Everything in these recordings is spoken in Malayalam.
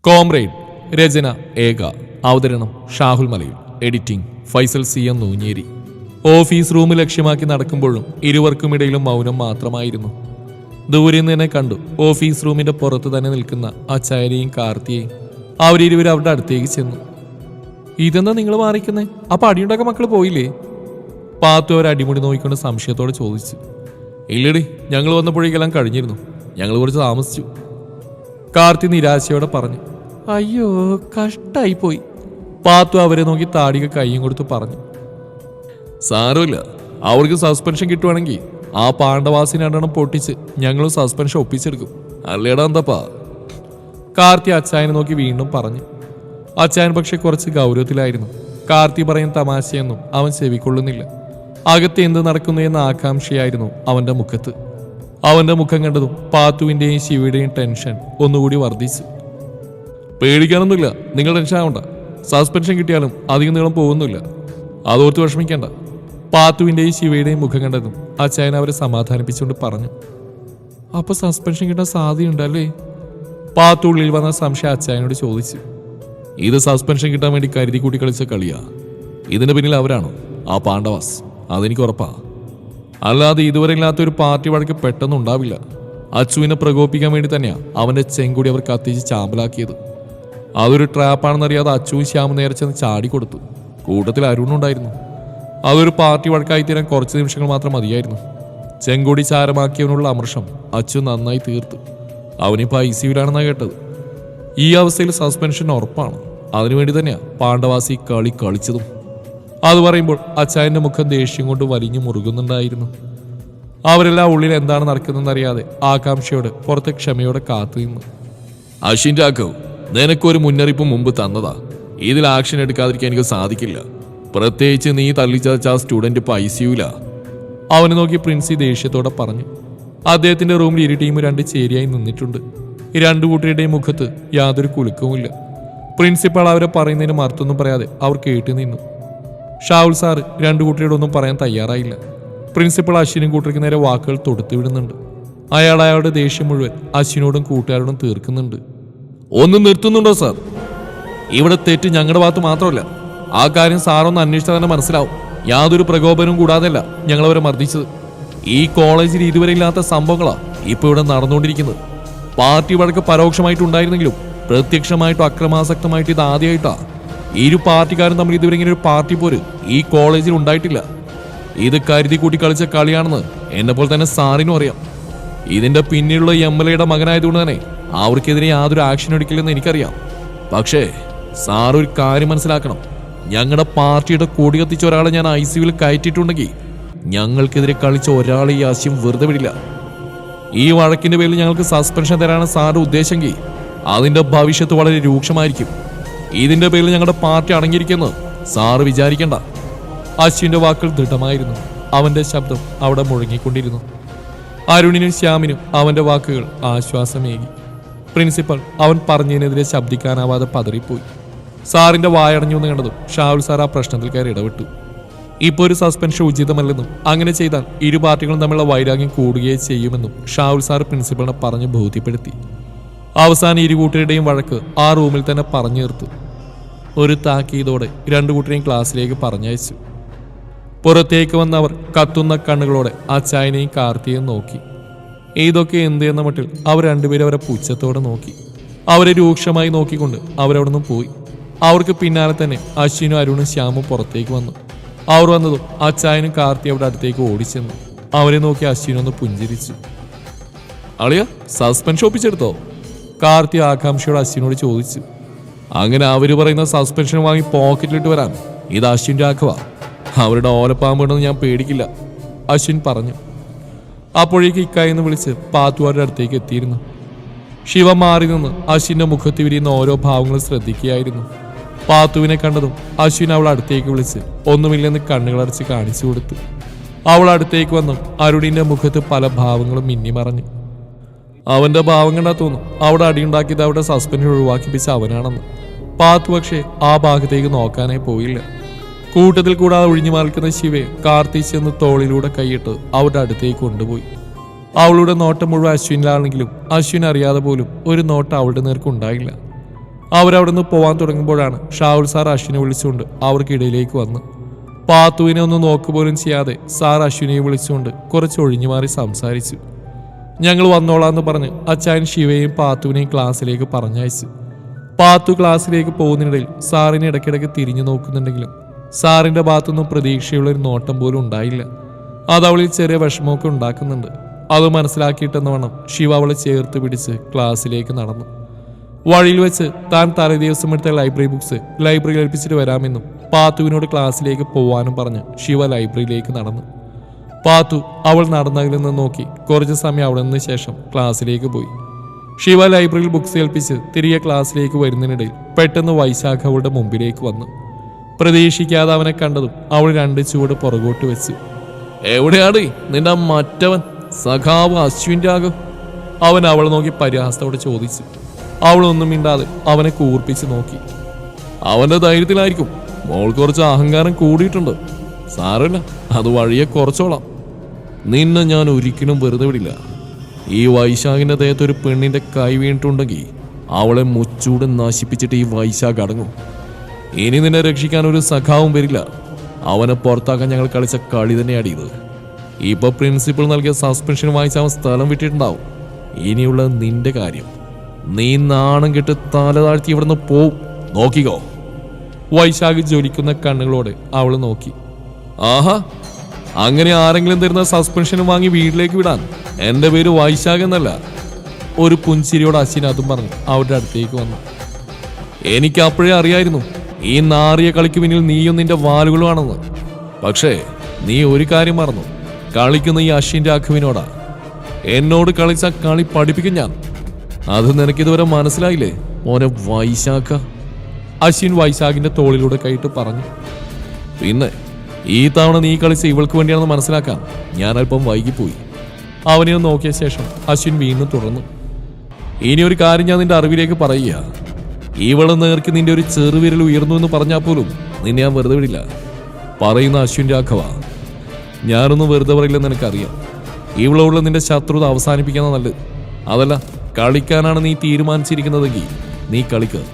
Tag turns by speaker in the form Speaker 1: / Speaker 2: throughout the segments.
Speaker 1: കോംറേഡ്. രചന ഏക. അവതരണം ഷാഹുൽ മലയിൽ. Editing Faisal C M Nooncheri. Office room ലക്ഷ്യമാക്കി നടക്കുമ്പോഴും ഇരുവർക്കുമിടയിലും മൗനം മാത്രമായിരുന്നു. ദൂരെ നിന്ന് തന്നെ കണ്ടു ഓഫീസ് റൂമിന്റെ പുറത്ത് തന്നെ നിൽക്കുന്ന അച്ചായനെയും കാർത്തിയെയും. അവരിരുവരും അവരുടെ അടുത്തേക്ക് ചെന്നു. ഇതെന്താ നിങ്ങൾ മാറിക്കുന്നേ? അപ്പൊ അടിയുണ്ടാക്കാൻ മക്കൾ പോയില്ലേ? പാത്തു അവർ അടിമുടി നോക്കിക്കൊണ്ട് സംശയത്തോടെ ചോദിച്ചു. ഇല്ലടി, ഞങ്ങൾ വന്നപ്പോഴേക്കെല്ലാം കഴിഞ്ഞിരുന്നു. ഞങ്ങൾ കുറച്ച് താമസിച്ചു. കാർത്തി നിരാശയോടെ പറഞ്ഞു. അയ്യോ, കഷ്ടായി പോയി. പാത്തു അവരെ നോക്കി താടിക കയ്യും കൊടുത്ത് പറഞ്ഞു. സാരമില്ല, അവർക്ക് സസ്പെൻഷൻ കിട്ടുവാണെങ്കിൽ ആ പാണ്ഡവാസിനെ രണ്ടെണ്ണം പൊട്ടിച്ച് ഞങ്ങളും സസ്പെൻഷൻ ഒപ്പിച്ചെടുക്കും. അല്ലേടാ എന്താപ്പാ? കാർത്തി അച്ചായനെ നോക്കി വീണ്ടും പറഞ്ഞു. അച്ചായൻ പക്ഷെ കുറച്ച് ഗൗരവത്തിലായിരുന്നു. കാർത്തി പറയുന്ന തമാശയൊന്നും അവൻ ചെവിക്കൊള്ളുന്നില്ല. അകത്ത് എന്ത് നടക്കുന്നു എന്ന ആകാംക്ഷയായിരുന്നു അവന്റെ മുഖത്ത്. അവന്റെ മുഖം കണ്ടതും പാത്തുവിന്റെയും ശിവയുടെയും ടെൻഷൻ ഒന്നുകൂടി വർദ്ധിച്ചു. പേടിക്കാനൊന്നുമില്ല, നിങ്ങൾ ടെൻഷൻ ആവണ്ട. സസ്പെൻഷൻ കിട്ടിയാലും അധികം നീളം പോകുന്നില്ല, അതോർത്ത് വിഷമിക്കേണ്ട. പാത്തുവിന്റെയും ശിവയുടെയും മുഖം കണ്ടതും അച്ചായൻ അവരെ സമാധാനിപ്പിച്ചുകൊണ്ട് പറഞ്ഞു. അപ്പൊ സസ്പെൻഷൻ കിട്ടാൻ സാധ്യതയുണ്ടല്ലേ? പാത്തു ഉള്ളിൽ വന്ന സംശയം അച്ചായനോട് ചോദിച്ചു. ഇത് സസ്പെൻഷൻ കിട്ടാൻ വേണ്ടി കരുതി കൂട്ടി കളിച്ച കളിയാ. ഇതിന് പിന്നിൽ അവരാണോ ആ പാണ്ഡവാസ്? അതെനിക്ക് ഉറപ്പാ. അല്ലാതെ ഇതുവരെ ഇല്ലാത്തൊരു പാർട്ടി വഴക്ക് പെട്ടെന്ന് ഉണ്ടാവില്ല. അച്ചുവിനെ പ്രകോപിപ്പിക്കാൻ വേണ്ടി തന്നെയാ അവന്റെ ചെങ്കുടി അവർ കത്തിച്ച് ചാമ്പലാക്കിയത്. അതൊരു ട്രാപ്പാണെന്നറിയാതെ അച്ചുവും ശ്യാമും നേരെ ചെന്ന് ചാടിക്കൊടുത്തു. കൂട്ടത്തിൽ അരുണുണ്ടായിരുന്നു. അതൊരു പാർട്ടി വഴക്കായി തീരാൻ കുറച്ച് നിമിഷങ്ങൾ മാത്രം മതിയായിരുന്നു. ചെങ്കുടി ചാരമാക്കിയവനുള്ള അമർഷം അച്ചു നന്നായി തീർത്തു. അവനിപ്പോൾ ICUവിലാണെന്നാണ് കേട്ടത്. ഈ അവസ്ഥയിൽ സസ്പെൻഷൻ ഉറപ്പാണ്. അതിനുവേണ്ടി തന്നെയാ പാണ്ഡവാസി കളി കളിച്ചതും. അത് പറയുമ്പോൾ അച്ചായന്റെ മുഖം ദേഷ്യം കൊണ്ട് വലിഞ്ഞു മുറുകുന്നുണ്ടായിരുന്നു. അവരെല്ലാം ഉള്ളിൽ എന്താണ് നടക്കുന്നതെന്നറിയാതെ ആകാംക്ഷയോട് പുറത്തെ ക്ഷമയോടെ കാത്തു നിന്നു. അശ്വിൻ രാഘവ്, നിനക്കൊരു മുന്നറിയിപ്പ് മുമ്പ് തന്നതാ. ഇതിൽ ആക്ഷൻ എടുക്കാതിരിക്കാൻ എനിക്ക് സാധിക്കില്ല. പ്രത്യേകിച്ച് നീ തള്ളിച്ചതച്ച ആ സ്റ്റുഡന്റ് ഇപ്പൊ ICUവിലാ. അവനെ നോക്കി പ്രിൻസി ദേഷ്യത്തോടെ പറഞ്ഞു. അദ്ദേഹത്തിന്റെ റൂമിൽ ഇരു ടീമും രണ്ട് ചേരിയായി നിന്നിട്ടുണ്ട്. രണ്ടു കൂട്ടരുടെയും മുഖത്ത് യാതൊരു കുലുക്കവുമില്ല. പ്രിൻസിപ്പാൾ അവരെ പറയുന്നതിന് മറുത്തൊന്നും പറയാതെ അവർ കേട്ടു നിന്നു. ഷാവുൽ സാറ് രണ്ടു കൂട്ടരോടൊന്നും പറയാൻ തയ്യാറായില്ല. പ്രിൻസിപ്പൾ അശ്വിനും കൂട്ടർക്ക് നേരെ വാക്കുകൾ തൊടുത്തു വിടുന്നുണ്ട്. അയാളുടെ ദേഷ്യം മുഴുവൻ അശ്വിനോടും കൂട്ടുകാരോടും തീർക്കുന്നുണ്ട്. ഒന്നും നിർത്തുന്നുണ്ടോ സാർ? ഇവിടെ തെറ്റ് ഞങ്ങളുടെ ഭാഗത്ത് മാത്രമല്ല. ആ കാര്യം സാറൊന്ന് അന്വേഷിച്ചാൽ തന്നെ മനസ്സിലാവും. യാതൊരു പ്രകോപനവും കൂടാതെയല്ല ഞങ്ങളവരെ മർദ്ദിച്ചത്. ഈ കോളേജിൽ ഇതുവരെ ഇല്ലാത്ത സംഭവങ്ങളാ ഇപ്പൊ ഇവിടെ നടന്നുകൊണ്ടിരിക്കുന്നത്. പാർട്ടി വഴക്ക് പരോക്ഷമായിട്ടുണ്ടായിരുന്നെങ്കിലും പ്രത്യക്ഷമായിട്ടും അക്രമാസക്തമായിട്ട് ഇത് ആദ്യമായിട്ടാ. ഇരു പാർട്ടിക്കാരും തമ്മിൽ ഇതുവരെ ഇങ്ങനെ ഒരു പാർട്ടി പോര് ഈ കോളേജിൽ ഉണ്ടായിട്ടില്ല. ഇത് കരുതി കൂട്ടി കളിച്ച കളിയാണെന്ന് എന്നെപ്പോൾ തന്നെ സാറിനും അറിയാം. ഇതിന്റെ പിന്നിലുള്ള MLAയുടെ മകനായതുകൊണ്ട് തന്നെ അവർക്കെതിരെ യാതൊരു ആക്ഷൻ എടുക്കില്ലെന്ന് എനിക്കറിയാം. പക്ഷേ സാർ ഒരു കാര്യം മനസ്സിലാക്കണം. ഞങ്ങളുടെ പാർട്ടിയുടെ കൊടി കത്തിച്ച ഒരാളെ ഞാൻ ICUവിൽ കയറ്റിയിട്ടുണ്ടെങ്കിൽ ഞങ്ങൾക്കെതിരെ കളിച്ച ഒരാളെ ഈ ആശയം വെറുതെ വിടില്ല. ഈ വഴക്കിന്റെ പേരിൽ ഞങ്ങൾക്ക് സസ്പെൻഷൻ തരാനാണ് സാറിന്റെ ഉദ്ദേശമെങ്കിൽ അതിന്റെ ഭവിഷ്യത്ത് വളരെ രൂക്ഷമായിരിക്കും. ഇതിന്റെ പേരിൽ ഞങ്ങളുടെ പാർട്ടി അടങ്ങിയിരിക്കുന്നത് സാറ് വിചാരിക്കണ്ട. അശ്വിന്റെ വാക്കുകൾ ദൃഢമായിരുന്നു. അവന്റെ ശബ്ദം അവിടെ മുഴങ്ങിക്കൊണ്ടിരുന്നു. അരുണിനും ശ്യാമിനും അവന്റെ വാക്കുകൾ ആശ്വാസമേകി. പ്രിൻസിപ്പൽ അവൻ പറഞ്ഞതിനെതിരെ ശബ്ദിക്കാനാവാതെ പതറിപ്പോയി. സാറിന്റെ വായടഞ്ഞു എന്ന് കണ്ടതും ഷാവുൽ സാർ ആ പ്രശ്നത്തിൽ കയറി ഇടപെട്ടു. ഇപ്പോൾ ഒരു സസ്പെൻഷൻ ഉചിതമല്ലെന്നും അങ്ങനെ ചെയ്താൽ ഇരു പാർട്ടികളും തമ്മിലുള്ള വൈരാഗ്യം കൂടുകയേ ചെയ്യുമെന്നും ഷാവുൽ സാർ പ്രിൻസിപ്പലിനെ പറഞ്ഞ് ബോധ്യപ്പെടുത്തി. അവസാനം ഇരു കൂട്ടരുടെയും വഴക്ക് ആ റൂമിൽ തന്നെ പറഞ്ഞു തീർത്തു. ഒരു താക്കീതോടെ രണ്ടു കൂട്ടരെയും ക്ലാസ്സിലേക്ക് പറഞ്ഞയച്ചു. പുറത്തേക്ക് വന്നവർ കത്തുന്ന കണ്ണുകളോടെ അച്ചായനെയും കാർത്തിയെയും നോക്കി. ഇതൊക്കെ എന്ത് എന്ന മട്ടിൽ അവർ രണ്ടുപേരും അവരെ പുച്ഛത്തോടെ നോക്കി. അവരെ രൂക്ഷമായി നോക്കിക്കൊണ്ട് അവരവിടെ നിന്ന് പോയി. അവർക്ക് പിന്നാലെ തന്നെ അശ്വിനും അരുണും ശ്യാമും പുറത്തേക്ക് വന്നു. അവർ വന്നതും അച്ചായനും കാർത്തി അവിടെ അടുത്തേക്ക് ഓടിച്ചെന്നു. അവരെ നോക്കി അശ്വിനൊന്ന് പുഞ്ചിരിച്ചു. അളിയ, സസ്പെൻഷൻ ഒപ്പിച്ചെടുത്തോ? കാർത്തി ആകാംക്ഷയോട് അശ്വിനോട് ചോദിച്ചു. അങ്ങനെ അവര് പറയുന്ന സസ്പെൻഷൻ വാങ്ങി പോക്കറ്റിലിട്ട് വരാൻ ഇത് അശ്വിൻ രാഘവ. അവരുടെ ഓലപ്പാമ്പുണ്ടെന്ന് ഞാൻ പേടിക്കില്ല, അശ്വിൻ പറഞ്ഞു. അപ്പോഴേക്ക് ഇക്കായെന്ന് വിളിച്ച് പാത്തുവാരുടെ അടുത്തേക്ക് എത്തിയിരുന്നു. ശിവ മാറി നിന്ന് അശ്വിന്റെ മുഖത്ത് വിരിയുന്ന ഓരോ ഭാവങ്ങളും ശ്രദ്ധിക്കുകയായിരുന്നു. പാത്തുവിനെ കണ്ടതും അശ്വിൻ അവൾ അടുത്തേക്ക് വിളിച്ച് ഒന്നുമില്ലെന്ന് കണ്ണുകളടച്ച് കാണിച്ചു കൊടുത്തു. അവൾ അടുത്തേക്ക് വന്നു അരുണിന്റെ മുഖത്ത് പല ഭാവങ്ങളും മിന്നിമറഞ്ഞു. അവന്റെ ഭാവം കണ്ടാ തോന്നും അവിടെ അടിയുണ്ടാക്കിയത് അവിടെ സസ്പെൻഷൻ ഒഴിവാക്കിപ്പിച്ച അവനാണെന്ന്. പാത്തു പക്ഷേ ആ ഭാഗത്തേക്ക് നോക്കാനേ പോയില്ല. കൂട്ടത്തിൽ കൂടാതെ ഒഴിഞ്ഞു മാറിക്കുന്ന ശിവയെ കാർത്തി ചെന്ന് തോളിലൂടെ കൈയിട്ട് അവരുടെ അടുത്തേക്ക് കൊണ്ടുപോയി. അവളുടെ നോട്ടം മുഴുവൻ അശ്വിനിലാണെങ്കിലും അശ്വിൻ അറിയാതെ പോലും ഒരു നോട്ടം അവളുടെ നേർക്കുണ്ടായില്ല. അവരവിടെ നിന്ന് പോകാൻ തുടങ്ങുമ്പോഴാണ് ഷാഹുൽ സാർ അശ്വിനെ വിളിച്ചുകൊണ്ട് അവർക്കിടയിലേക്ക് വന്ന് പാത്തുവിനെ ഒന്ന് നോക്കുപോലും ചെയ്യാതെ സാർ അശ്വിനെ വിളിച്ചുകൊണ്ട് കുറച്ച് ഒഴിഞ്ഞു മാറി സംസാരിച്ചു. ഞങ്ങൾ വന്നോളാന്ന് പറഞ്ഞ് അച്ചായൻ ശിവയെയും പാത്തുവിനെയും ക്ലാസ്സിലേക്ക് പറഞ്ഞയച്ചു. പാത്തു ക്ലാസ്സിലേക്ക് പോകുന്നതിനിടയിൽ സാറിനെ ഇടയ്ക്കിടയ്ക്ക് തിരിഞ്ഞു നോക്കുന്നുണ്ടെങ്കിലും സാറിന്റെ ഭാഗത്തുനിന്നും പ്രതീക്ഷയുള്ളൊരു നോട്ടം പോലും ഉണ്ടായില്ല. അത് അവളിൽ ചെറിയ വിഷമമൊക്കെ ഉണ്ടാക്കുന്നുണ്ട്. അത് മനസ്സിലാക്കിയിട്ടെന്ന് വേണം ശിവ അവളെ ചേർത്ത് പിടിച്ച് ക്ലാസ്സിലേക്ക് നടന്നു. വഴിയിൽ വെച്ച് താൻ തലേ ദിവസം എടുത്ത ലൈബ്രറി ബുക്സ് ലൈബ്രറിയിൽ ഏൽപ്പിച്ചിട്ട് വരാമെന്നും പാത്തുവിനോട് ക്ലാസ്സിലേക്ക് പോവാനും പറഞ്ഞ് ശിവ ലൈബ്രറിയിലേക്ക് നടന്നു. പാത്തു അവൾ നടന്നതിൽ നിന്ന് നോക്കി കുറച്ച് സമയം അവിടെ നിന്ന് ശേഷം ക്ലാസ്സിലേക്ക് പോയി. ശിവ ലൈബ്രറിയിൽ ബുക്സ് ഏൽപ്പിച്ച് തിരികെ ക്ലാസ്സിലേക്ക് വരുന്നതിനിടയിൽ പെട്ടെന്ന് വൈശാഖ അവളുടെ മുമ്പിലേക്ക് വന്നു. പ്രതീക്ഷിക്കാതെ അവനെ കണ്ടതും അവൾ 2 ചുവട് പുറകോട്ട് വെച്ചു. എവിടെയാണ് നിന്റെ മറ്റവൻ സഖാവ് അശ്വിൻ രാഘവ്? അവൻ അവളെ നോക്കി പരിഹാസത്തോടെ ചോദിച്ചു. അവളൊന്നും മിണ്ടാതെ അവനെ കൂർപ്പിച്ച് നോക്കി. അവന്റെ ധൈര്യത്തിലായിരിക്കും. മോൾ കുറച്ച് അഹങ്കാരം കൂടിയിട്ടുണ്ട്. സാരമില്ല, അത് വഴിയെ കുറച്ചോളാം. നിന്നെ ഞാൻ ഒരിക്കലും വെറുതെ വിടില്ല. ഈ വൈശാഖിന്റെ ദേഹത്ത് ഒരു പെണ്ണിന്റെ കൈ വീണിട്ടുണ്ടെങ്കിൽ അവളെ മുച്ചൂടെ നശിപ്പിച്ചിട്ട് ഈ വൈശാഖ് അടങ്ങും. ഇനി നിന്നെ രക്ഷിക്കാൻ ഒരു സഖാവും വരില്ല. അവനെ പുറത്താക്കാൻ ഞങ്ങൾ കളിച്ച കളി തന്നെയാണ് ഇത്. ഇപ്പൊ പ്രിൻസിപ്പൾ നൽകിയ സസ്പെൻഷൻ വായിച്ച അവൻ സ്ഥലം വിട്ടിട്ടുണ്ടാവും. ഇനിയുള്ള നിന്റെ കാര്യം. നീ നാണം കെട്ട് തല താഴ്ത്തി ഇവിടുന്ന് പോവും. നോക്കിക്കോ. വൈശാഖ് ജ്വലിക്കുന്ന കണ്ണുകളോടെ അവൾ നോക്കി. ആഹാ, അങ്ങനെ ആരെങ്കിലും തരുന്ന സസ്പെൻഷൻ വാങ്ങി വീട്ടിലേക്ക് വിടാൻ എന്റെ പേര് വൈശാഖ് എന്നല്ല. ഒരു പുഞ്ചിരിയോട് അശ്വിൻ അതും പറഞ്ഞു അവരുടെ അടുത്തേക്ക് വന്നു. എനിക്ക് അപ്പോഴേ അറിയായിരുന്നു ഈ നാറിയ കളിക്ക് പിന്നിൽ നീയും നിന്റെ വാലുകളുമാണെന്ന്. പക്ഷേ നീ ഒരു കാര്യം മറന്നു. കളിക്കുന്ന ഈ അശ്വിൻ രാഘവിനോടാ. എന്നോട് കളിച്ച കളി പഠിപ്പിക്കും ഞാൻ. അത് നിനക്കിതുവരെ മനസ്സിലായില്ലേ മോനെ വൈശാഖ? അശ്വിൻ വൈശാഖിന്റെ തോളിലൂടെ കൈയിട്ട് പറഞ്ഞു. പിന്നെ ഈ തവണ നീ കളിച്ച ഇവൾക്ക് വേണ്ടിയാണെന്ന് മനസ്സിലാക്കാൻ ഞാൻ അല്പം വൈകിപ്പോയി. അവനെ നോക്കിയ ശേഷം അശ്വിൻ വീണ്ടും തുടർന്നു. ഇനി ഒരു കാര്യം ഞാൻ നിന്റെ അറിവിലേക്ക് പറയുക. ഇവളെ നേർക്ക് നിന്റെ ഒരു ചെറുവിരൽ ഉയർന്നു എന്ന് പറഞ്ഞാൽ പോലും നിന്നെ ഞാൻ വെറുതെ വിടില്ല. പറയുന്ന അശ്വിൻ രാഘവ, ഞാനൊന്നും വെറുതെ പറയില്ലെന്ന് എനിക്കറിയാം. ഇവളോടുള്ള നിന്റെ ശത്രുത അവസാനിപ്പിക്കുന്ന നല്ലത്. അതല്ല, കളിക്കാനാണ് നീ തീരുമാനിച്ചിരിക്കുന്നതെങ്കിൽ നീ കളിക്കുക.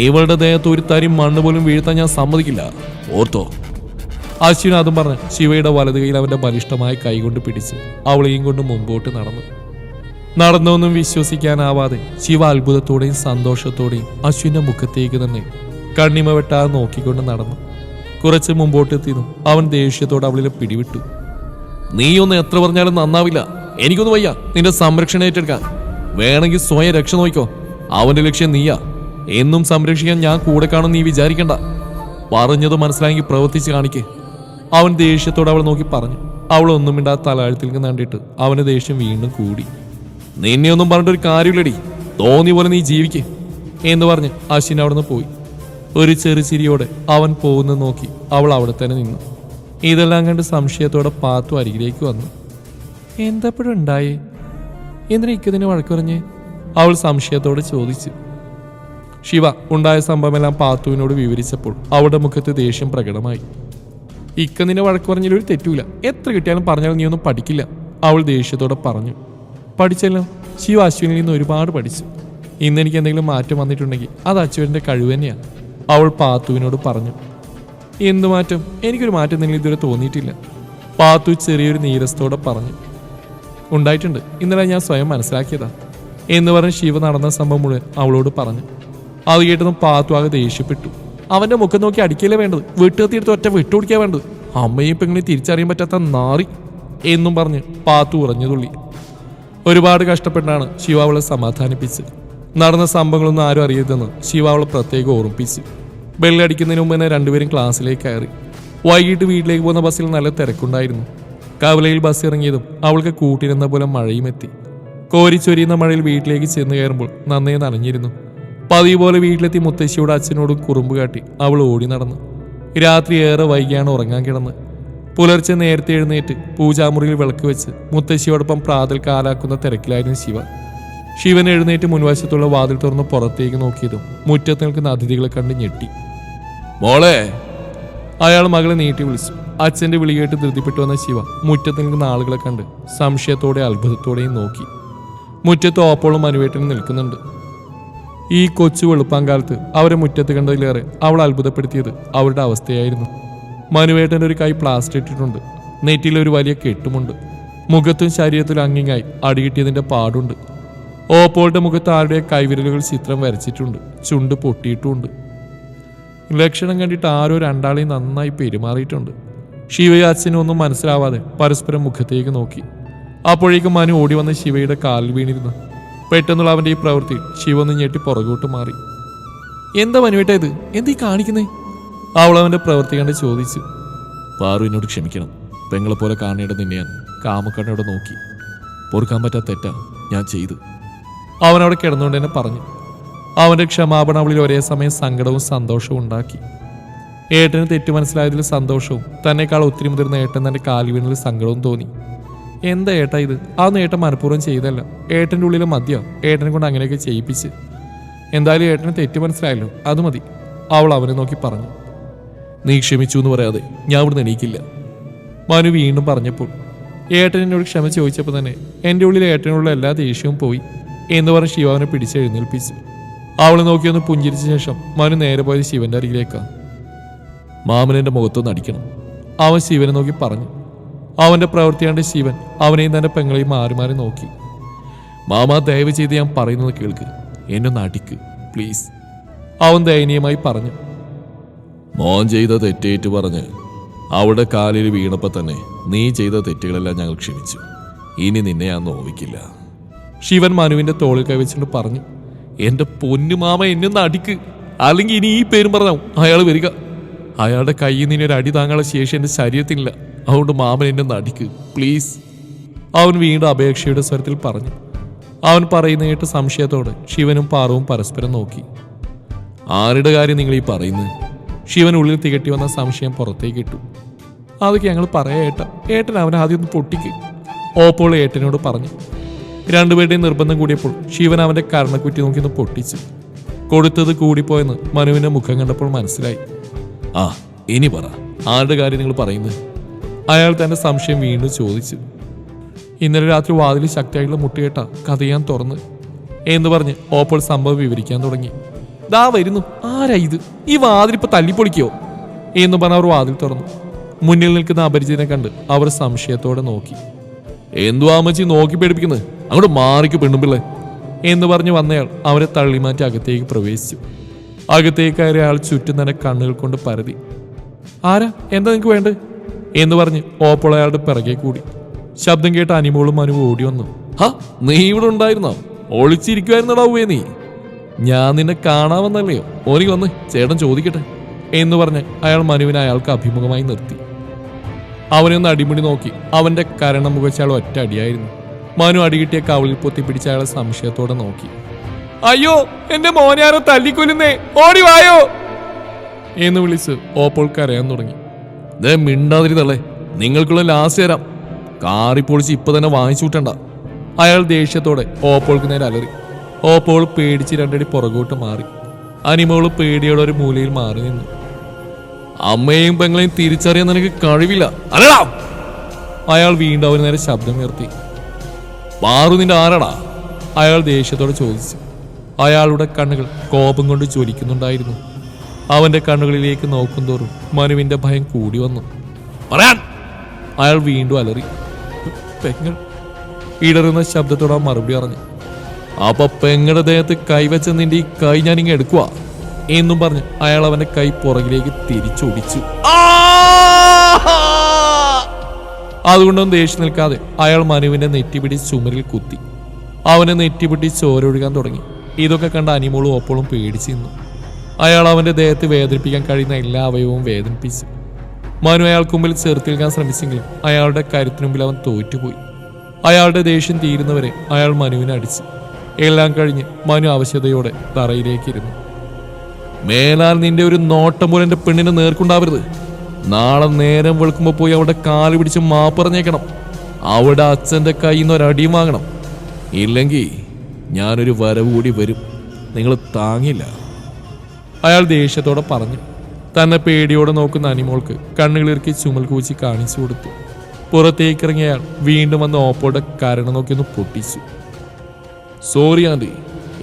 Speaker 1: ഇവളുടെ ദേഹത്ത് ഒരു തരി മണ്ണ് പോലും വീഴ്ത്താൻ ഞാൻ സമ്മതിക്കില്ല. ഓർത്തോ? അശ്വിൻ അതും പറഞ്ഞ് ശിവയുടെ വലത് കൈയിൽ അവന്റെ ബലിഷ്ഠമായ കൈകൊണ്ട് പിടിച്ച് അവളെയും കൊണ്ട് മുമ്പോട്ട് നടന്നൊന്നും വിശ്വസിക്കാനാവാതെ ശിവ അത്ഭുതത്തോടെയും സന്തോഷത്തോടെയും അശ്വിന്റെ മുഖത്തേക്ക് തന്നെ കണ്ണിമ വെട്ടാതെ നോക്കിക്കൊണ്ട് നടന്നു. കുറച്ച് മുമ്പോട്ടെത്തിയതും അവൻ ദേഷ്യത്തോടെ അവളിലെ പിടിവിട്ടു. നീയൊന്ന് എത്ര പറഞ്ഞാലും നന്നാവില്ല. എനിക്കൊന്നും വയ്യ നിന്റെ സംരക്ഷണം ഏറ്റെടുക്കാൻ. വേണമെങ്കിൽ സ്വയം രക്ഷ നോക്കിക്കോ. അവന്റെ ലക്ഷ്യം നീയാ. എന്നും സംരക്ഷിക്കാൻ ഞാൻ കൂടെ കാണും നീ വിചാരിക്കണ്ട. പറഞ്ഞത് മനസ്സിലായെങ്കിൽ പ്രവർത്തിച്ച് കാണിക്കേ. അവൻ ദേഷ്യത്തോടെ അവൾ നോക്കി പറഞ്ഞു. അവളൊന്നും മിണ്ടാതെ തലാഴത്തിൽ കണ്ടിട്ട് അവന് ദേഷ്യം വീണ്ടും കൂടി. നിന്നെ ഒന്നും പറഞ്ഞിട്ടൊരു കാര്യമില്ലടി. തോന്നി പോലെ നീ ജീവിക്കേ എന്ന് പറഞ്ഞ് അശ്വിൻ അവിടെ നിന്ന് പോയി. ഒരു ചെറു ചിരിയോടെ അവൻ പോകുന്നത് നോക്കി അവൾ അവിടെ തന്നെ നിന്നു. ഇതെല്ലാം കണ്ട് സംശയത്തോടെ പാത്തു അരികിലേക്ക് വന്നു. എന്തപ്പോഴും ഉണ്ടായേ? എന്തിനാ ഇക്കതിനെ വഴക്ക് പറഞ്ഞേ? അവൾ സംശയത്തോടെ ചോദിച്ചു. ശിവ ഉണ്ടായ സംഭവമെല്ലാം പാത്തുവിനോട് വിവരിച്ചപ്പോൾ അവളുടെ മുഖത്ത് ദേഷ്യം പ്രകടമായി. ഇക്ക നിന്നെ വഴക്ക് പറഞ്ഞാലും ഒരു തെറ്റൂല. എത്ര കിട്ടിയാലും പറഞ്ഞാലും നീ ഒന്നും പഠിക്കില്ല. അവൾ ദേഷ്യത്തോടെ പറഞ്ഞു. പഠിച്ചല്ലോ. ശിവ അശ്വിനിൽ നിന്ന് ഒരുപാട് പഠിച്ചു. ഇന്നെനിക്ക് എന്തെങ്കിലും മാറ്റം വന്നിട്ടുണ്ടെങ്കിൽ അത് അശ്വിൻ്റെ കഴിവ് തന്നെയാണ്. അവൾ പാത്തുവിനോട് പറഞ്ഞു. എന്തു മാറ്റം? എനിക്കൊരു മാറ്റം നിങ്ങൾ ഇതുവരെ തോന്നിയിട്ടില്ല. പാത്തു ചെറിയൊരു നീരസത്തോടെ പറഞ്ഞു. ഉണ്ടായിട്ടുണ്ട്. ഇന്നലെ ഞാൻ സ്വയം മനസ്സിലാക്കിയതാ എന്ന് പറഞ്ഞ് ശിവ നടന്ന സംഭവം മുഴുവൻ അവളോട് പറഞ്ഞു. അത് കേട്ടതും പാത്തു ആകെ ദേഷ്യപ്പെട്ടു. അവന്റെ മുഖം നോക്കി അടിക്കലേ വേണ്ടത്, വെട്ടുകത്തിയെടുത്ത് ഒറ്റ വിട്ടുപിടിക്കാൻ വേണ്ടത്. അമ്മയും പെങ്ങളെ തിരിച്ചറിയാൻ പറ്റാത്ത നാറി എന്നും പറഞ്ഞ് പാത്തു ഉറഞ്ഞു തുള്ളി. ഒരുപാട് കഷ്ടപ്പെട്ടാണ് ശിവ അവളെ സമാധാനിപ്പിച്ചത്. നടന്ന സംഭവങ്ങളൊന്നും ആരും അറിയരുതെന്ന് ശിവ അവളെ പ്രത്യേകം ഓർമ്മിപ്പിച്ചു. ബെല്ലടിക്കുന്നതിന് മുമ്പ് തന്നെ രണ്ടുപേരും ക്ലാസ്സിലേക്ക് കയറി. വൈകിട്ട് വീട്ടിലേക്ക് പോകുന്ന ബസ്സിൽ നല്ല തിരക്കുണ്ടായിരുന്നു. കവലയിൽ ബസ് ഇറങ്ങിയതും അവൾക്ക് കൂട്ടിരുന്ന പോലെ മഴയും എത്തി. കോരിച്ചൊരിയുന്ന മഴയിൽ വീട്ടിലേക്ക് ചെന്ന് കയറുമ്പോൾ നന്നേ നനഞ്ഞിരുന്നു. പതിവ് പോലെ വീട്ടിലെത്തി മുത്തശ്ശിയോട് അച്ഛനോടും കുറുമ്പ് കാട്ടി അവൾ ഓടി നടന്നു. രാത്രി ഏറെ വൈകിയാണ് ഉറങ്ങാൻ കിടന്ന്. പുലർച്ചെ നേരത്തെ എഴുന്നേറ്റ് പൂജാമുറിയിൽ വിളക്ക് വെച്ച് മുത്തശ്ശിയോടൊപ്പം പ്രാതൽ കാലാക്കുന്ന തിരക്കിലായിരുന്നു ശിവ. ശിവൻ എഴുന്നേറ്റ് മുൻവശത്തുള്ള വാതിൽ തുറന്ന് പുറത്തേക്ക് നോക്കിയതും മുറ്റത്ത് നിൽക്കുന്ന അതിഥികളെ കണ്ട് ഞെട്ടി. മോളെ! അയാൾ മകളെ നീട്ടി വിളിച്ചു. അച്ഛന്റെ വിളി കേട്ട് ധൃതിപ്പെട്ടു വന്ന ശിവ മുറ്റത്ത് നിൽക്കുന്ന ആളുകളെ കണ്ട് സംശയത്തോടെ അത്ഭുതത്തോടെയും നോക്കി. മുറ്റത്ത് ഓപ്പോളും മനുവേട്ടനും നിൽക്കുന്നുണ്ട്. ഈ കൊച്ചു വെളുപ്പാങ്കാലത്ത് അവരെ മുറ്റത്ത് കണ്ടതിലേറെ അവൾ അത്ഭുതപ്പെടുത്തിയത് അവരുടെ അവസ്ഥയായിരുന്നു. മനുവേട്ടൻ്റെ ഒരു കൈ പ്ലാസ്റ്റർ ഇട്ടിട്ടുണ്ട്. നെറ്റിയിൽ ഒരു വലിയ കെട്ടുമുണ്ട്. മുഖത്തും ശരീരത്തിലും അങ്ങിങ്ങായി അടികിട്ടിയതിൻ്റെ പാടുണ്ട്. ഓപ്പോളുടെ മുഖത്ത് ആരുടെ കൈവിരലുകൾ ചിത്രം വരച്ചിട്ടുണ്ട്. ചുണ്ട് പൊട്ടിയിട്ടുമുണ്ട്. ലക്ഷണം കണ്ടിട്ട് ആരോ രണ്ടാളെയും നന്നായി പെരുമാറിയിട്ടുണ്ട്. ശിവയും അച്ഛനും ഒന്നും മനസ്സിലാവാതെ പരസ്പരം മുഖത്തേക്ക് നോക്കി. അപ്പോഴേക്കും മനു ഓടി വന്ന് ശിവയുടെ കാലിൽ വീണിരുന്നു. പെട്ടെന്നുള്ള അവൻ്റെ ഈ പ്രവൃത്തി ശിവ ഒന്ന് ഞെട്ടി പുറകോട്ട് മാറി. എന്താ മനുവേട്ടാ ഇത്? എന്തീ കാണിക്കുന്നേ? അവൾ അവൻ്റെ പ്രവൃത്തി കണ്ട് ചോദിച്ചു. പാറു എന്നോട് ക്ഷമിക്കണം. പെങ്ങളെപ്പോലെ കാണേണ്ട നിന്നെ ഞാൻ കാമക്കണ്ണയോടെ നോക്കി. പൊറുക്കാൻ പറ്റാത്ത തെറ്റാ ഞാൻ ചെയ്തു. അവനവിടെ കിടന്നുകൊണ്ട് തന്നെ പറഞ്ഞു. അവൻ്റെ ക്ഷമാപണം അവളിൽ ഒരേ സമയം സങ്കടവും സന്തോഷവും ഉണ്ടാക്കി. ഏട്ടന് തെറ്റു മനസ്സിലായതിൽ സന്തോഷവും തന്നെക്കാൾ ഒത്തിരി മുതിർന്ന ഏട്ടൻ തൻ്റെ കാൽവീണിൽ സങ്കടവും തോന്നി. എന്താ ഏട്ടാ ഇത്? അതൊന്നും ഏട്ടൻ മനഃപൂർവ്വം ചെയ്തല്ല. ഏട്ടൻ്റെ ഉള്ളിലെ മദ്യം ഏട്ടനെ കൊണ്ട് അങ്ങനെയൊക്കെ ചെയ്യിപ്പിച്ച്. എന്തായാലും ഏട്ടന് തെറ്റ് മനസ്സിലായല്ലോ, അത് മതി. അവൾ അവനെ നോക്കി പറഞ്ഞു. നീ ക്ഷമിച്ചു എന്ന് പറയാതെ ഞാൻ ഇവിടുന്ന് എണീക്കില്ല. മനു വീണ്ടും പറഞ്ഞപ്പോൾ ഏട്ടൻ എന്നോട് ക്ഷമ ചോദിച്ചപ്പോൾ തന്നെ എൻ്റെ ഉള്ളിൽ ഏട്ടനുള്ള എല്ലാ ദേഷ്യവും പോയി എന്ന് പറഞ്ഞ് ശിവ അവനെ പിടിച്ചെഴുന്നേൽപ്പിച്ചു. അവളെ നോക്കിയൊന്ന് പുഞ്ചിരിച്ച ശേഷം മനു നേരെ പോയത് ശിവന്റെ അരികിലേക്കാണ്. മാമനെൻ്റെ മുഖത്തൊന്ന് അടിക്കണം, അവൻ ശിവനെ നോക്കി പറഞ്ഞു. അവൻ്റെ പ്രവൃത്തിയാണ്ട് ശിവൻ അവനെയും തൻ്റെ പെങ്ങളെയും മാറി മാറി നോക്കി. മാമ ദയവ് ചെയ്ത് ഞാൻ പറയുന്നത് കേൾക്ക്, എന്നൊന്ന് അടിക്ക് പ്ലീസ്, അവൻ ദയനീയമായി പറഞ്ഞു. മോൻ ചെയ്ത തെറ്റേറ്റ് പറഞ്ഞ് അവിടെ കാലിൽ വീണപ്പോൾ തന്നെ നീ ചെയ്ത തെറ്റുകളെല്ലാം ഞങ്ങൾ ക്ഷമിച്ചു. ഇനി നിന്നെ ഞാൻ നോവിക്കില്ല. ശിവൻ മനുവിൻ്റെ തോളിൽ കൈവച്ചുകൊണ്ട് പറഞ്ഞു. എൻ്റെ പൊന്നു മാമ എന്നൊന്ന് അടിക്ക്, അല്ലെങ്കിൽ ഇനി ഈ പേരും പറഞ്ഞാവും അയാൾ വരിക. അയാളുടെ കയ്യിൽ നിന്ന് ഒരു അടി താങ്കളുടെ ശേഷി എൻ്റെ ശരീരത്തിനില്ല. അതുകൊണ്ട് മാമൻ എന്നൊന്ന് അടിക്ക് പ്ലീസ്, അവൻ വീണ്ടും അപേക്ഷയുടെ സ്വരത്തിൽ പറഞ്ഞു. അവൻ പറയുന്ന കേട്ട് സംശയത്തോടെ ശിവനും പാറവും പരസ്പരം നോക്കി. ആരുടെ കാര്യം നിങ്ങൾ ഈ പറയുന്നത്? ശിവൻ ഉള്ളിൽ തികട്ടി വന്ന സംശയം പുറത്തേക്ക് ഇട്ടു. അതൊക്കെ ഞങ്ങൾ പറയാം ഏട്ടാ. ഏട്ടൻ അവൻ ആദ്യം ഒന്ന് പൊട്ടിക്ക്, ഓപ്പോൾ ഏട്ടനോട് പറഞ്ഞു. രണ്ടുപേരുടെയും നിർബന്ധം കൂടിയപ്പോൾ ശിവൻ അവൻ്റെ കരണക്കുറ്റി നോക്കി ഒന്ന് പൊട്ടിച്ചു. കൊടുത്തത് കൂടിപ്പോയെന്ന് മനുവിൻ്റെ മുഖം കണ്ടപ്പോൾ മനസ്സിലായി. ആ ഇനി പറ, ആരുടെ കാര്യം നിങ്ങൾ പറയുന്നത്? അയാൾ തൻ്റെ സംശയം വീണ്ടും ചോദിച്ചു. ഇന്നലെ രാത്രി വാതിൽ ശക്തിയായിട്ടുള്ള മുട്ടുകേട്ട കഥ ഞാൻ തുറന്ന് എന്ന് പറഞ്ഞ് ഓപ്പോൾ സംഭവം വിവരിക്കാൻ തുടങ്ങി. ദാ വരുന്നു, ആരാ ഇത്? ഈ വാതിലിപ്പോൾ തല്ലിപ്പൊളിക്കോ എന്ന് പറഞ്ഞ് അവർ വാതിൽ തുറന്നു. മുന്നിൽ നിൽക്കുന്ന അപരിചിതനെ കണ്ട് അവർ സംശയത്തോടെ നോക്കി. എന്തുവാ അമ്മച്ചി നോക്കി പേടിപ്പിക്കുന്നത്? അങ്ങോട്ട് മാറിക്ക് പെണ്ണുമ്പിള്ളേ എന്ന് പറഞ്ഞ് വന്നയാൾ അവരെ തള്ളിമാറ്റി അകത്തേക്ക് പ്രവേശിച്ചു. അകത്തേക്ക് കയറിയ ആൾ ചുറ്റും തന്നെ കണ്ണുകൾ കൊണ്ട് പരതി. ആരാ, എന്താ നിങ്ങൾക്ക് വേണ്ടത് എന്ന് പറഞ്ഞ് ഓപ്പോൾ അയാളുടെ പിറകെ കൂടി. ശബ്ദം കേട്ട അനിമോളും മനു ഓടി വന്നു. ഹാ, നീ ഇവിടെ ഉണ്ടായിരുന്നോ? ഒളിച്ചിരിക്കുവായിരുന്നടാവേ നീ? ഞാൻ നിന്നെ കാണാമെന്നല്ലയോ? ഓനി വന്ന് ചേട്ടൻ ചോദിക്കട്ടെ എന്ന് പറഞ്ഞ് അയാൾ മനുവിനെ അയാൾക്ക് അഭിമുഖമായി നിർത്തി. അവനെ ഒന്ന് അടിമുടി നോക്കി. അവന്റെ കരണം മുഖച്ചയാൾ ഒറ്റ അടിയായിരുന്നു. മനു അടികിട്ടിയ കവളിൽ പൊത്തി പിടിച്ച അയാളെ സംശയത്തോടെ നോക്കി. അയ്യോ, എന്റെ മോനാരോ തല്ലിക്കൊല്ലുന്നേ, ഓടി വായോ എന്ന് വിളിച്ച് ഓപ്പോൾ കരയാൻ തുടങ്ങി. ദേ മിണ്ടാതിരുന്നല്ലേ, നിങ്ങൾക്കുള്ള ലാസ്റ്റ് തരാം. കാറിപ്പൊളിച്ച് ഇപ്പൊ തന്നെ വാങ്ങിച്ചു വിട്ടണ്ട. അയാൾ ദേഷ്യത്തോടെ ഓപ്പോൾക്ക് നേരെ അലറി. ഓപ്പോൾ പേടിച്ച് രണ്ടടി പുറകോട്ട് മാറി. അനിമോള് പേടിയോടെ ഒരു മൂലയിൽ മാറി നിന്നു. അമ്മയെയും പെങ്ങളെയും തിരിച്ചറിയാൻ നിനക്ക് കഴിവില്ല അല്ലടാ. അയാൾ വീണ്ടും അവന് നേരെ ശബ്ദം ഉയർത്തി. പാറു നിന്റെ ആരാടാ? അയാൾ ദേഷ്യത്തോടെ ചോദിച്ചു. അയാളുടെ കണ്ണുകൾ കോപം കൊണ്ട് ജ്വലിക്കുന്നുണ്ടായിരുന്നു. അവന്റെ കണ്ണുകളിലേക്ക് നോക്കും തോറും മനുവിന്റെ ഭയം കൂടി വന്നു. പറയാൻ അയാൾ വീണ്ടും അലറി. പെങ്ങൾ ഇടറുന്ന ശബ്ദത്തോടെ മറുപടി പറഞ്ഞു. അപ്പൊ പെങ്ങളുടെ ദേഹത്ത് കൈവച്ച നിന്റെ ഈ കൈ ഞാനിങ്ങ് എടുക്കുക എന്നും പറഞ്ഞ് അയാൾ അവന്റെ കൈ പുറകിലേക്ക് തിരിച്ചൊടിച്ചു. അതുകൊണ്ടൊന്നും ദേഷ്യം നിൽക്കാതെ അയാൾ മനുവിന്റെ നെറ്റിപിടി ചുമരിൽ കുത്തി. അവനെ നെറ്റിപിടി ചോരൊഴുകാൻ തുടങ്ങി. ഇതൊക്കെ കണ്ട അനിമോളും ഒപ്പോഴും പേടിച്ചു നിന്നു. അയാൾ അവന്റെ ദേഹത്ത് വേദനിപ്പിക്കാൻ കഴിയുന്ന എല്ലാ അവയവവും വേദനിപ്പിച്ചു. മനു അയാൾക്ക് മുമ്പിൽ ചെറുത്ത് നിൽക്കാൻ ശ്രമിച്ചെങ്കിലും അയാളുടെ കരുത്തിനു മുമ്പിൽ അവൻ തോറ്റുപോയി. അയാളുടെ ദേഷ്യം തീരുന്നവരെ അയാൾ മനുവിനെ അടിച്ചു. എല്ലാം കഴിഞ്ഞ് മനു അവശതയോടെ തറയിലേക്കിരുന്നു. മേലാൽ നിന്റെ ഒരു നോട്ടം പോലെ എന്റെ പെണ്ണിനെ നേർക്കുണ്ടാവരുത്. നാളെ നേരം വെളുക്കുമ്പോൾ പോയി അവിടെ കാല് പിടിച്ച് മാപ്പ് പറഞ്ഞേക്കണം. അവിടെ അച്ഛൻ്റെ കയ്യിൽ നിന്ന് ഒരടിയും വാങ്ങണം. ഇല്ലെങ്കിൽ ഞാനൊരു വരവ് കൂടി വരും, നിങ്ങൾ താങ്ങില്ല. അയാൾ ദേഷ്യത്തോടെ പറഞ്ഞു. തന്നെ പേടിയോടെ നോക്കുന്ന അനിമോൾക്ക് കണ്ണുകളിറക്കി ചുമൽ കൂച്ചി കാണിച്ചു കൊടുത്തു. പുറത്തേക്കിറങ്ങിയ അയാൾ വീണ്ടും വന്ന് ഓപ്പോടെ കരണം നോക്കി ഒന്ന് പൊട്ടിച്ചു. സോറി ആൻറ്റി,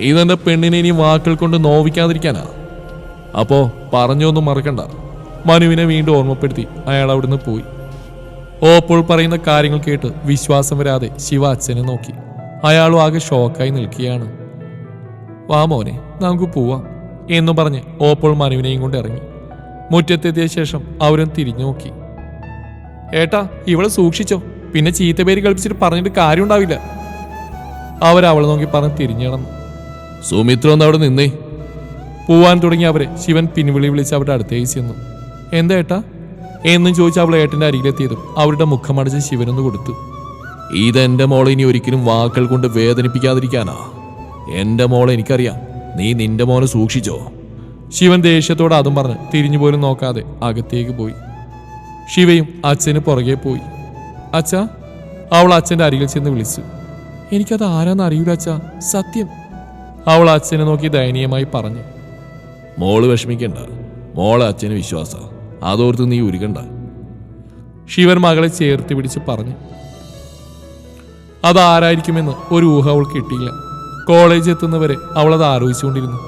Speaker 1: ഇതെന്റെ പെണ്ണിനെ ഇനി വാക്കുകൾ കൊണ്ട് നോവിക്കാതിരിക്കാനാ. അപ്പോ പറഞ്ഞൊന്നും മറക്കണ്ട. മനുവിനെ വീണ്ടും ഓർമ്മപ്പെടുത്തി അയാൾ അവിടുന്ന് പോയി. ഓപ്പോൾ പറയുന്ന കാര്യങ്ങൾ കേട്ട് വിശ്വാസം വരാതെ ശിവ അച്ഛനെ നോക്കി. അയാളും ആകെ ഷോക്കായി നിൽക്കുകയാണ്. വാ മോനെ, നമുക്ക് പോവാം എന്ന് പറഞ്ഞ് ഓപ്പോൾ മനുവിനെയും കൊണ്ട് ഇറങ്ങി. മുറ്റത്തെത്തിയ ശേഷം അവരും തിരിഞ്ഞു നോക്കി. ഏട്ടാ, ഇവളെ സൂക്ഷിച്ചോ, പിന്നെ ചീത്ത പേര് കളിപ്പിച്ചിട്ട് പറഞ്ഞിട്ട് കാര്യം ഉണ്ടാവില്ല. അവരവളെ നോക്കി പറഞ്ഞ് തിരിഞ്ഞു നടന്നു. സുമിത്ര ഒന്ന് അവിടെ നിന്നേ. പോവാൻ തുടങ്ങി അവരെ ശിവൻ പിൻവിളി വിളിച്ച് അവരുടെ അടുത്തേക്ക് ചെന്നു. എന്താ ഏട്ടാ എന്നും ചോദിച്ച് അവൾ ഏട്ടൻ്റെ അരികിലെത്തിയതും അവരുടെ മുഖമടച്ച് ശിവനൊന്ന് കൊടുത്തു. ഇതെന്റെ മോളെ ഇനി ഒരിക്കലും വാക്കുകൾ കൊണ്ട് വേദനിപ്പിക്കാതിരിക്കാനാ. എന്റെ മോളെ എനിക്കറിയാം, നീ നിന്റെ മോനെ സൂക്ഷിച്ചോ. ശിവൻ ദേഷ്യത്തോടെ അതും പറഞ്ഞ് തിരിഞ്ഞു പോലും നോക്കാതെ അകത്തേക്ക് പോയി. ശിവയും അച്ഛന് പുറകെ പോയി. അച്ഛാ, അവൾ അച്ഛൻ്റെ അരികിൽ ചെന്ന് വിളിച്ചു. എനിക്കത് ആരാന്ന് അറിയില്ല അച്ഛാ, സത്യം. അവൾ അച്ഛനെ നോക്കി ദയനീയമായി പറഞ്ഞു. മോള് വിഷമിക്കണ്ട, മോളെ അച്ഛന് വിശ്വാസ, അതോർത്ത് നീ ഉരുകണ്ട. ശിവൻ മകളെ ചേർത്ത് പിടിച്ച് പറഞ്ഞു. അതാരായിരിക്കുമെന്ന് ഒരു ഊഹം അവൾ കിട്ടിയില്ല. കോളേജ് എത്തുന്നവരെ അവൾ അത് ആലോചിച്ചുകൊണ്ടിരുന്നു.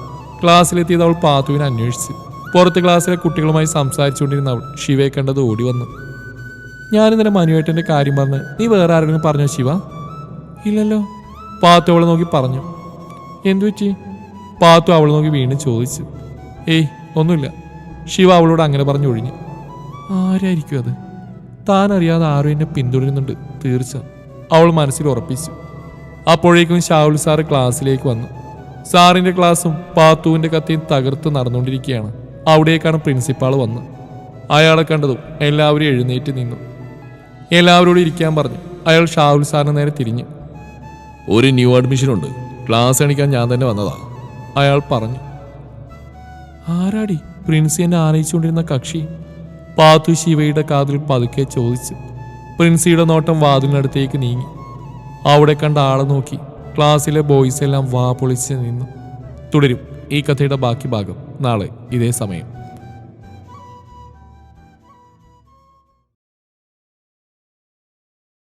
Speaker 1: ക്ലാസ്സിലെത്തിയത് അവൾ പാത്തുവിനെ അന്വേഷിച്ചു. പുറത്ത് ക്ലാസ്സിലെ കുട്ടികളുമായി സംസാരിച്ചുകൊണ്ടിരുന്ന അവൾ ശിവയെ കണ്ടത് ഓടി വന്നു. ഞാനിന്നലെ മനുവേട്ടൻ്റെ കാര്യം പറഞ്ഞ് നീ വേറെ ആരെങ്കിലും പറഞ്ഞോ ശിവ? ഇല്ലല്ലോ. പാത്തു അവളെ നോക്കി പറഞ്ഞു. എന്തുപറ്റി? പാത്തു അവളെ നോക്കി വീണ്ടും ചോദിച്ചു. ഏയ് ഒന്നുമില്ല. ശിവ അവളോട് അങ്ങനെ പറഞ്ഞു ഒഴിഞ്ഞു. ആരായിരിക്കും അത്? താൻ അറിയാതെ ആരും എന്നെ പിന്തുടരുന്നുണ്ട്, തീർച്ച, അവൾ മനസ്സിൽ ഉറപ്പിച്ചു. അപ്പോഴേക്കും ഷാവുൽ സാറ് ക്ലാസ്സിലേക്ക് വന്നു. സാറിൻ്റെ ക്ലാസ്സും പാത്തുവിൻ്റെ കത്തിയും തകർത്ത് നടന്നുകൊണ്ടിരിക്കുകയാണ്. അവിടേക്കാണ് പ്രിൻസിപ്പാൾ വന്ന്. അയാളെ കണ്ടതും എല്ലാവരും എഴുന്നേറ്റ് നിന്നു. എല്ലാവരോടും ഇരിക്കാൻ പറഞ്ഞു. അയാൾ ഷാവുൽ സാറിന് നേരെ തിരിഞ്ഞു. ഒരു ന്യൂ അഡ്മിഷൻ ഉണ്ട്, ക്ലാസ് കാണിക്കാൻ ഞാൻ തന്നെ വന്നതാ, അയാൾ പറഞ്ഞു. ആരാടി പ്രിൻസി എന്നെ ആനയിച്ചുകൊണ്ടിരുന്ന കക്ഷി? പാത്തു ശിവയുടെ കാതിൽ പതുക്കെ ചോദിച്ചു. പ്രിൻസിയുടെ നോട്ടം വാതിലിനടുത്തേക്ക് നീങ്ങി. അവിടെ കണ്ട ആളെ നോക്കി ക്ലാസ്സിലെ ബോയ്സ് എല്ലാം വാ പൊളിച്ച് നിന്നു. തുടരും ഈ കഥയുടെ ബാക്കി ഭാഗം നാളെ ഇതേ സമയം.